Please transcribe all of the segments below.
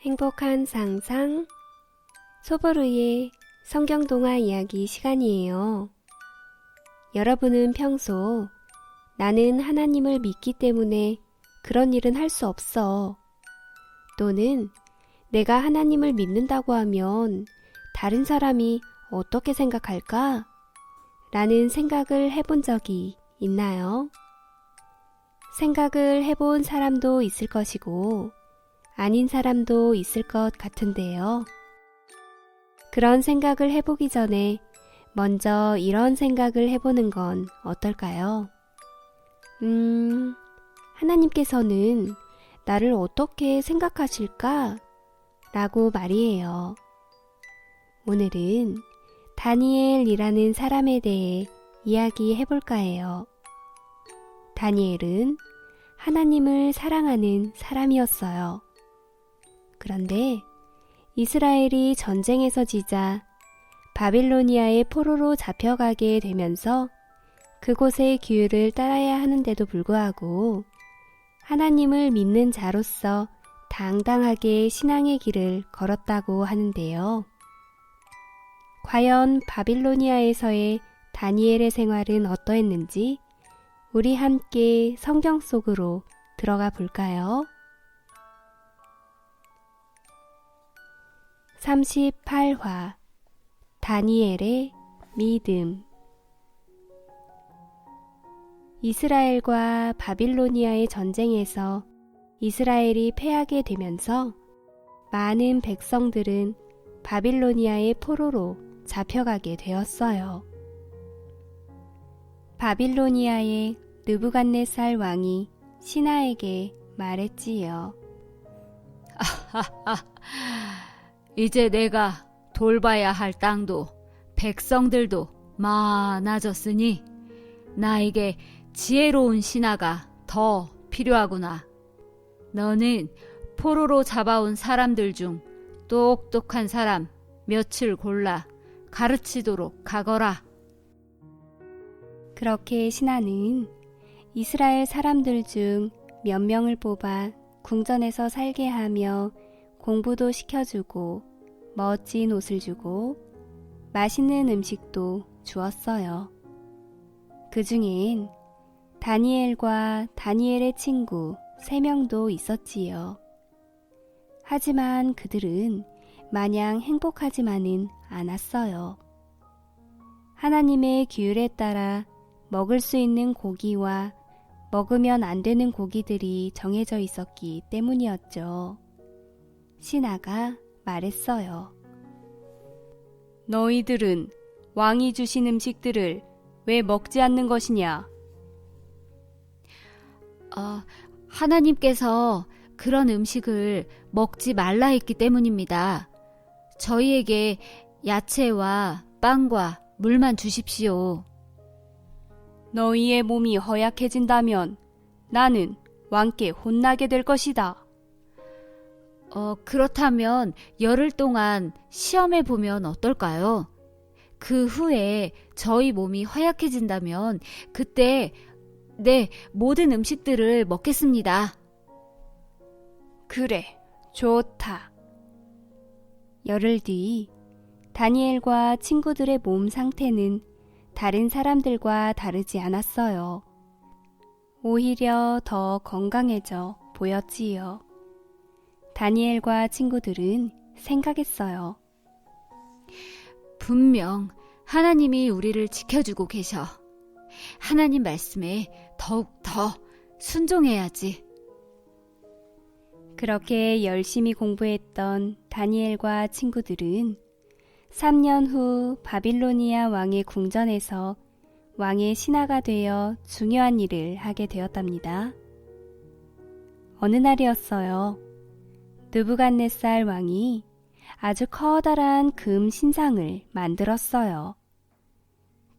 행복한 상상 소보루의 성경동화 이야기 시간이에요. 여러분은 평소 나는 하나님을 믿기 때문에 그런 일은 할 수 없어, 또는 내가 하나님을 믿는다고 하면 다른 사람이 어떻게 생각할까? 라는 생각을 해본 적이 있나요? 생각을 해본 사람도 있을 것이고 아닌 사람도 있을 것 같은데요. 그런 생각을 해보기 전에 먼저 이런 생각을 해보는 건 어떨까요? 하나님께서는 나를 어떻게 생각하실까? 라고 말이에요. 오늘은 다니엘이라는 사람에 대해 이야기해볼까 해요. 다니엘은 하나님을 사랑하는 사람이었어요. 그런데 이스라엘이 전쟁에서 지자 바빌로니아의 포로로 잡혀가게 되면서 그곳의 규율을 따라야 하는데도 불구하고 하나님을 믿는 자로서 당당하게 신앙의 길을 걸었다고 하는데요. 과연 바빌로니아에서의 다니엘의 생활은 어떠했는지 우리 함께 성경 속으로 들어가 볼까요? 38화 다니엘의 믿음. 이스라엘과 바빌로니아의 전쟁에서 이스라엘이 패하게 되면서 많은 백성들은 바빌로니아의 포로로 잡혀가게 되었어요. 바빌로니아의 느부갓네살 왕이 신하에게 말했지요. 이제 내가 돌봐야 할 땅도 백성들도 많아졌으니 나에게 지혜로운 신하가 더 필요하구나. 너는 포로로 잡아온 사람들 중 똑똑한 사람 몇을 골라 가르치도록 가거라. 그렇게 신하는 이스라엘 사람들 중 몇 명을 뽑아 궁전에서 살게 하며 공부도 시켜주고 멋진 옷을 주고 맛있는 음식도 주었어요. 그 중엔 다니엘과 다니엘의 친구 3명도 있었지요. 하지만 그들은 마냥 행복하지만은 않았어요. 하나님의 규율에 따라 먹을 수 있는 고기와 먹으면 안 되는 고기들이 정해져 있었기 때문이었죠. 신하가 말했어요. 너희들은 왕이 주신 음식들을 왜 먹지 않는 것이냐? 하나님께서 그런 음식을 먹지 말라 했기 때문입니다. 저희에게 야채와 빵과 물만 주십시오. 너희의 몸이 허약해진다면 나는 왕께 혼나게 될 것이다. 그렇다면 열흘 동안 시험해 보면 어떨까요? 그 후에 저희 몸이 허약해진다면 그때 모든 음식들을 먹겠습니다. 그래, 좋다. 열흘 뒤 다니엘과 친구들의 몸 상태는 다른 사람들과 다르지 않았어요. 오히려 더 건강해져 보였지요. 다니엘과 친구들은 생각했어요. 분명 하나님이 우리를 지켜주고 계셔. 하나님 말씀에 더욱 더 순종해야지. 그렇게 열심히 공부했던 다니엘과 친구들은 3년 후 바빌로니아 왕의 궁전에서 왕의 신하가 되어 중요한 일을 하게 되었답니다. 어느 날이었어요. 느부갓네살 왕이 아주 커다란 금 신상을 만들었어요.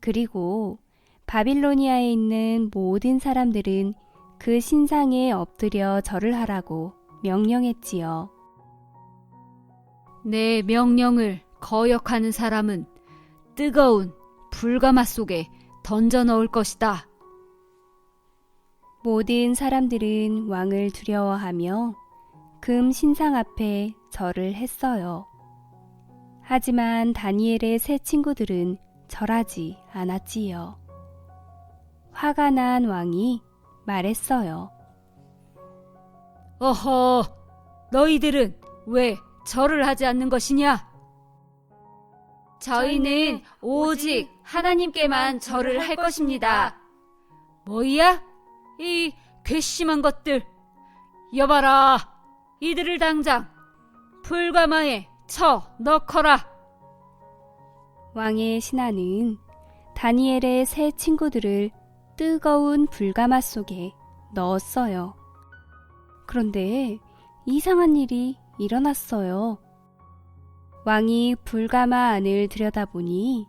그리고 바빌로니아에 있는 모든 사람들은 그 신상에 엎드려 절을 하라고 명령했지요. 내 명령을 거역하는 사람은 뜨거운 불가마 속에 던져 넣을 것이다. 모든 사람들은 왕을 두려워하며 금 신상 앞에 절을 했어요. 하지만 다니엘의 세 친구들은 절하지 않았지요. 화가 난 왕이 말했어요. 어허, 너희들은 왜 절을 하지 않는 것이냐? 저희는 오직 하나님께만 절을 할 것입니다. 뭐야? 이 괘씸한 것들. 여봐라, 이들을 당장 불가마에 쳐 넣거라. 왕의 신하는 다니엘의 세 친구들을 뜨거운 불가마 속에 넣었어요. 그런데 이상한 일이 일어났어요. 왕이 불가마 안을 들여다보니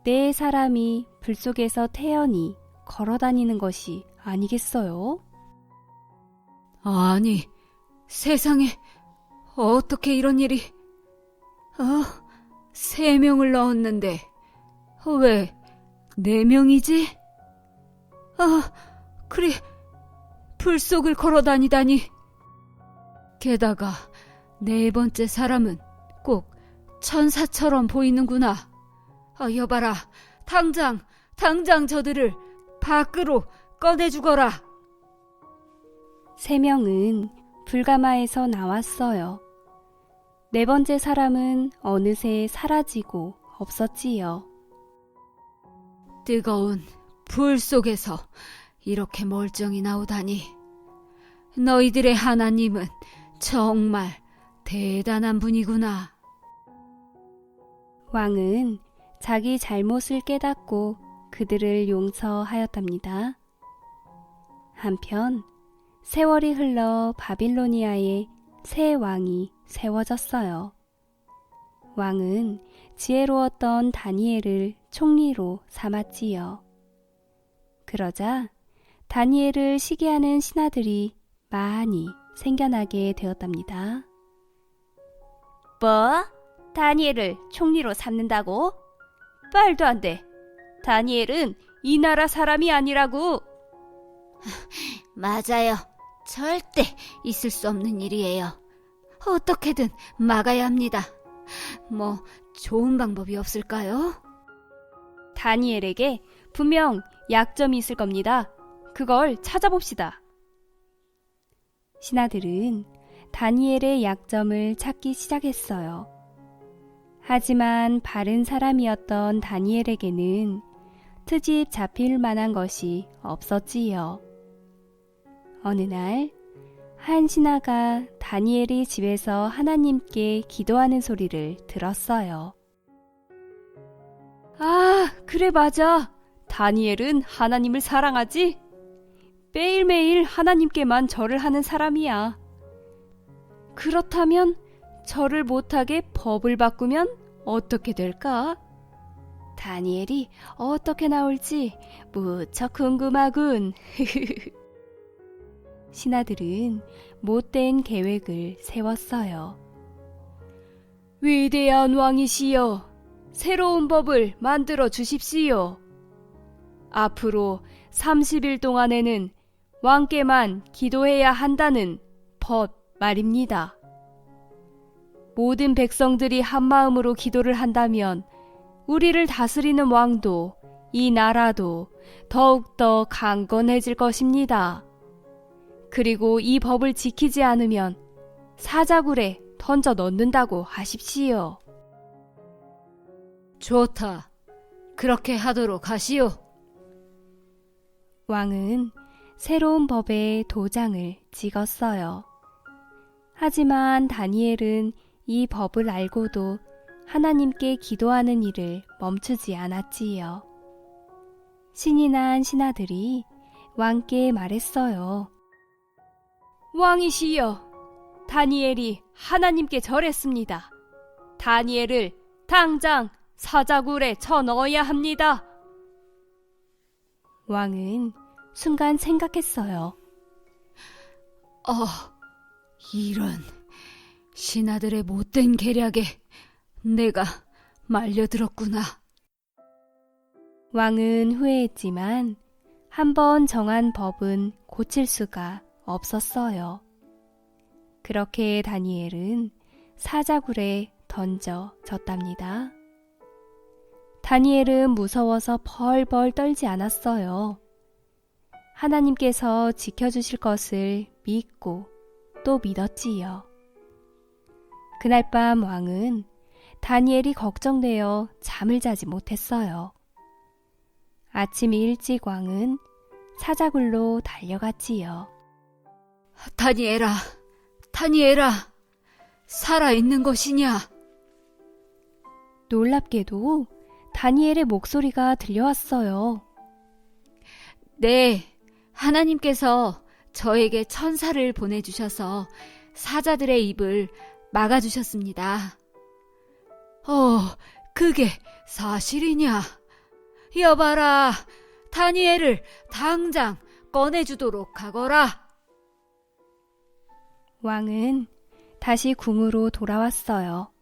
네 사람이 불 속에서 태연히 걸어다니는 것이 아니겠어요? 아니, 세상에 어떻게 이런 일이... 3명을 넣었는데 왜 4명이지? 그래, 불 속을 걸어다니다니. 게다가 4번째 사람은 꼭 천사처럼 보이는구나. 여봐라, 당장 저들을 밖으로 꺼내주거라. 3명은 불가마에서 나왔어요. 4번째 사람은 어느새 사라지고 없었지요. 뜨거운 불 속에서 이렇게 멀쩡히 나오다니. 너희들의 하나님은 정말 대단한 분이구나. 왕은 자기 잘못을 깨닫고 그들을 용서하였답니다. 한편 세월이 흘러 바빌로니아에 새 왕이 세워졌어요. 왕은 지혜로웠던 다니엘을 총리로 삼았지요. 그러자 다니엘을 시기하는 신하들이 많이 생겨나게 되었답니다. 뭐? 다니엘을 총리로 삼는다고? 말도 안 돼. 다니엘은 이 나라 사람이 아니라고. 맞아요. 절대 있을 수 없는 일이에요. 어떻게든 막아야 합니다. 뭐 좋은 방법이 없을까요? 다니엘에게 분명 약점이 있을 겁니다. 그걸 찾아봅시다. 신하들은 다니엘의 약점을 찾기 시작했어요. 하지만 바른 사람이었던 다니엘에게는 트집 잡힐 만한 것이 없었지요. 어느 날 한 신하가 다니엘이 집에서 하나님께 기도하는 소리를 들었어요. 아, 그래 맞아. 다니엘은 하나님을 사랑하지? 매일매일 하나님께만 절을 하는 사람이야. 그렇다면 절을 못하게 법을 바꾸면 어떻게 될까? 다니엘이 어떻게 나올지 무척 궁금하군. 신하들은 못된 계획을 세웠어요. 위대한 왕이시여, 새로운 법을 만들어 주십시오. 앞으로 30일 동안에는 왕께만 기도해야 한다는 법 말입니다. 모든 백성들이 한마음으로 기도를 한다면 우리를 다스리는 왕도 이 나라도 더욱더 강건해질 것입니다. 그리고 이 법을 지키지 않으면 사자굴에 던져 넣는다고 하십시오. 좋다. 그렇게 하도록 하시오. 왕은 새로운 법에 도장을 찍었어요. 하지만 다니엘은 이 법을 알고도 하나님께 기도하는 일을 멈추지 않았지요. 신이 난 신하들이 왕께 말했어요. 왕이시여, 다니엘이 하나님께 절했습니다. 다니엘을 당장 사자굴에 쳐 넣어야 합니다. 왕은 순간 생각했어요. 이런 신하들의 못된 계략에 내가 말려들었구나. 왕은 후회했지만 한 번 정한 법은 고칠 수가 없었어요. 그렇게 다니엘은 사자굴에 던져졌답니다. 다니엘은 무서워서 벌벌 떨지 않았어요. 하나님께서 지켜주실 것을 믿고 또 믿었지요. 그날 밤 왕은 다니엘이 걱정되어 잠을 자지 못했어요. 아침 일찍 왕은 사자굴로 달려갔지요. 다니엘아, 다니엘아, 살아있는 것이냐? 놀랍게도 다니엘의 목소리가 들려왔어요. 네, 하나님께서 저에게 천사를 보내주셔서 사자들의 입을 막아주셨습니다. 그게 사실이냐? 여봐라, 다니엘을 당장 꺼내주도록 하거라. 왕은 다시 궁으로 돌아왔어요.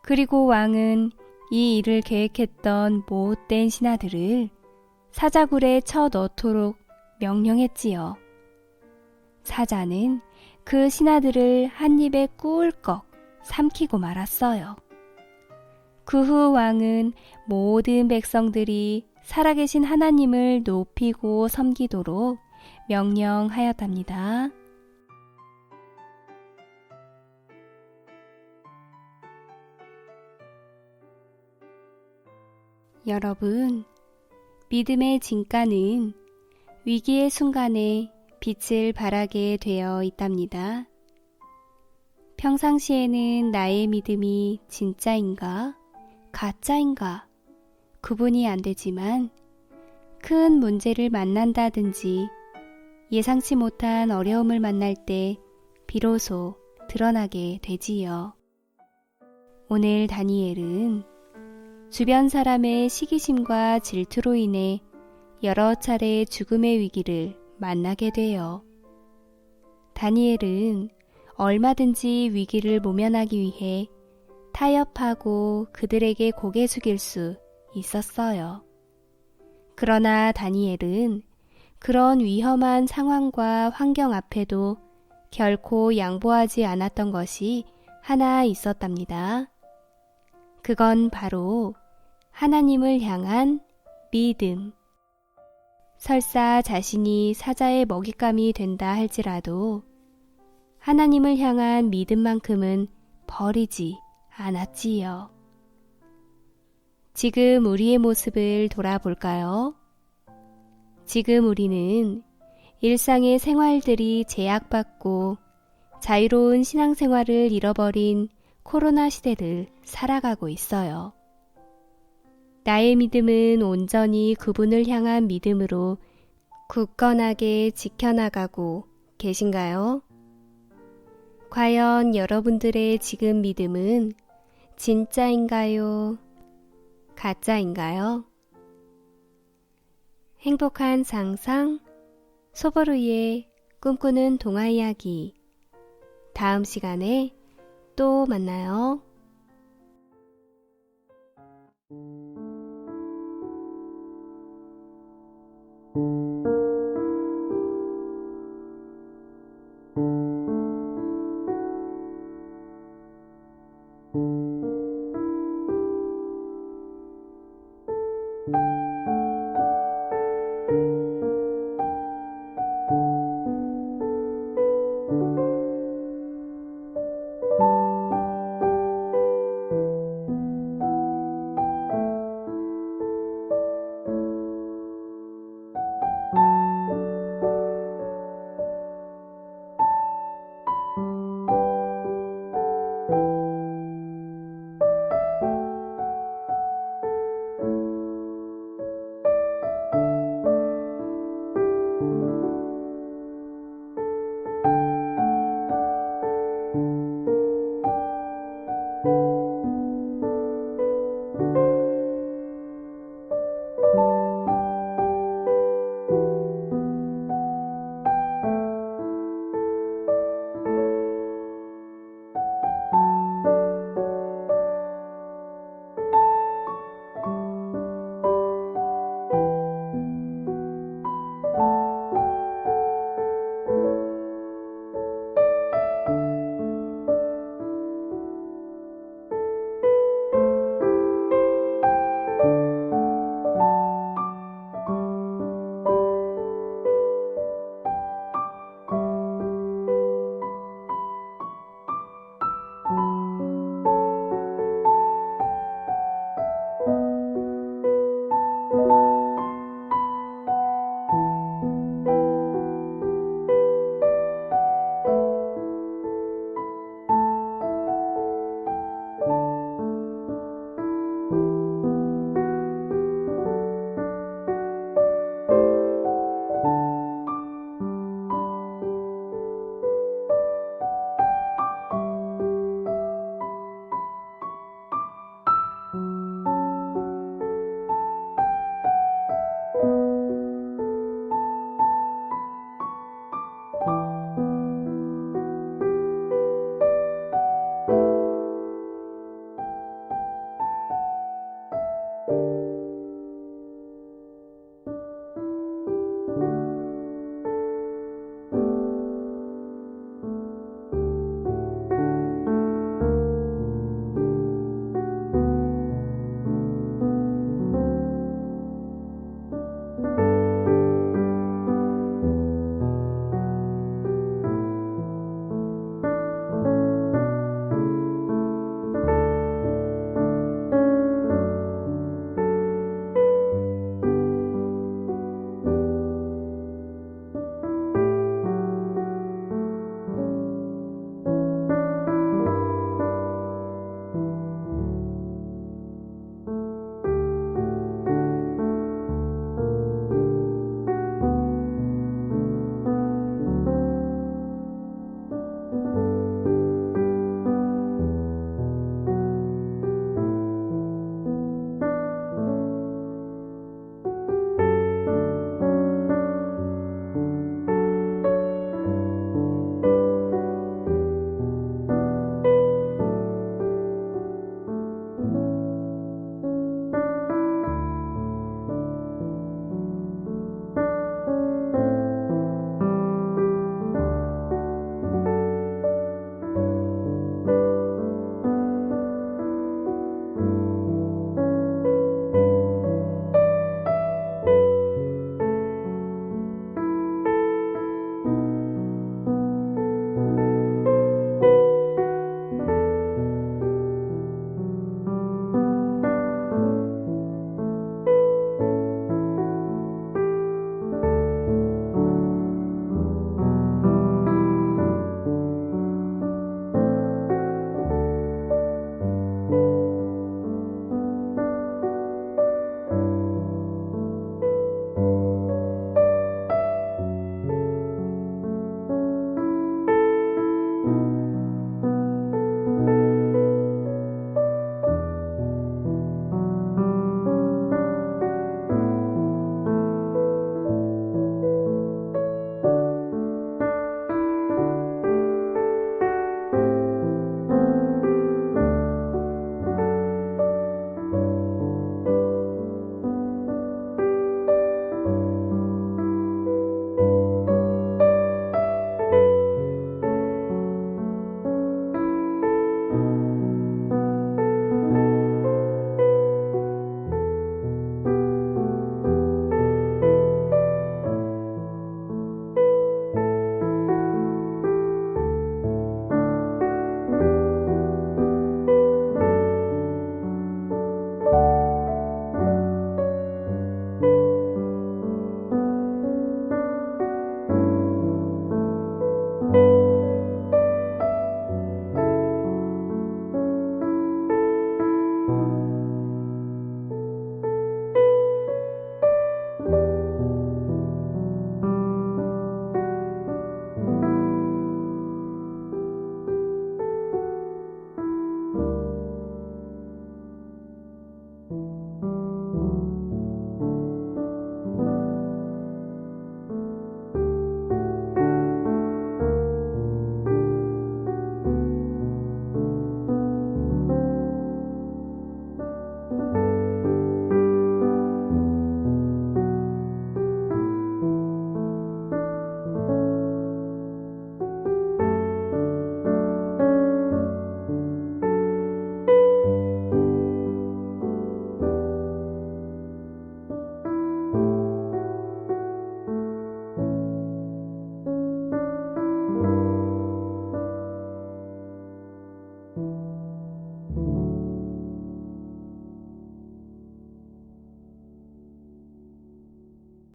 그리고 왕은 이 일을 계획했던 못된 신하들을 사자굴에 쳐 넣도록 명령했지요. 사자는 그 신하들을 한 입에 꿀꺽 삼키고 말았어요. 그 후 왕은 모든 백성들이 살아계신 하나님을 높이고 섬기도록 명령하였답니다. 여러분, 믿음의 진가는 위기의 순간에 빛을 발하게 되어 있답니다. 평상시에는 나의 믿음이 진짜인가, 가짜인가 구분이 안 되지만 큰 문제를 만난다든지 예상치 못한 어려움을 만날 때 비로소 드러나게 되지요. 오늘 다니엘은 주변 사람의 시기심과 질투로 인해 여러 차례 죽음의 위기를 만나게 돼요. 다니엘은 얼마든지 위기를 모면하기 위해 타협하고 그들에게 고개 숙일 수 있었어요. 그러나 다니엘은 그런 위험한 상황과 환경 앞에도 결코 양보하지 않았던 것이 하나 있었답니다. 그건 바로 하나님을 향한 믿음. 설사 자신이 사자의 먹잇감이 된다 할지라도 하나님을 향한 믿음만큼은 버리지 않았지요. 지금 우리의 모습을 돌아볼까요? 지금 우리는 일상의 생활들이 제약받고 자유로운 신앙생활을 잃어버린 코로나 시대를 살아가고 있어요. 나의 믿음은 온전히 그분을 향한 믿음으로 굳건하게 지켜나가고 계신가요? 과연 여러분들의 지금 믿음은 진짜인가요? 가짜인가요? 행복한 상상, 소보루의 꿈꾸는 동화 이야기. 다음 시간에 또 만나요.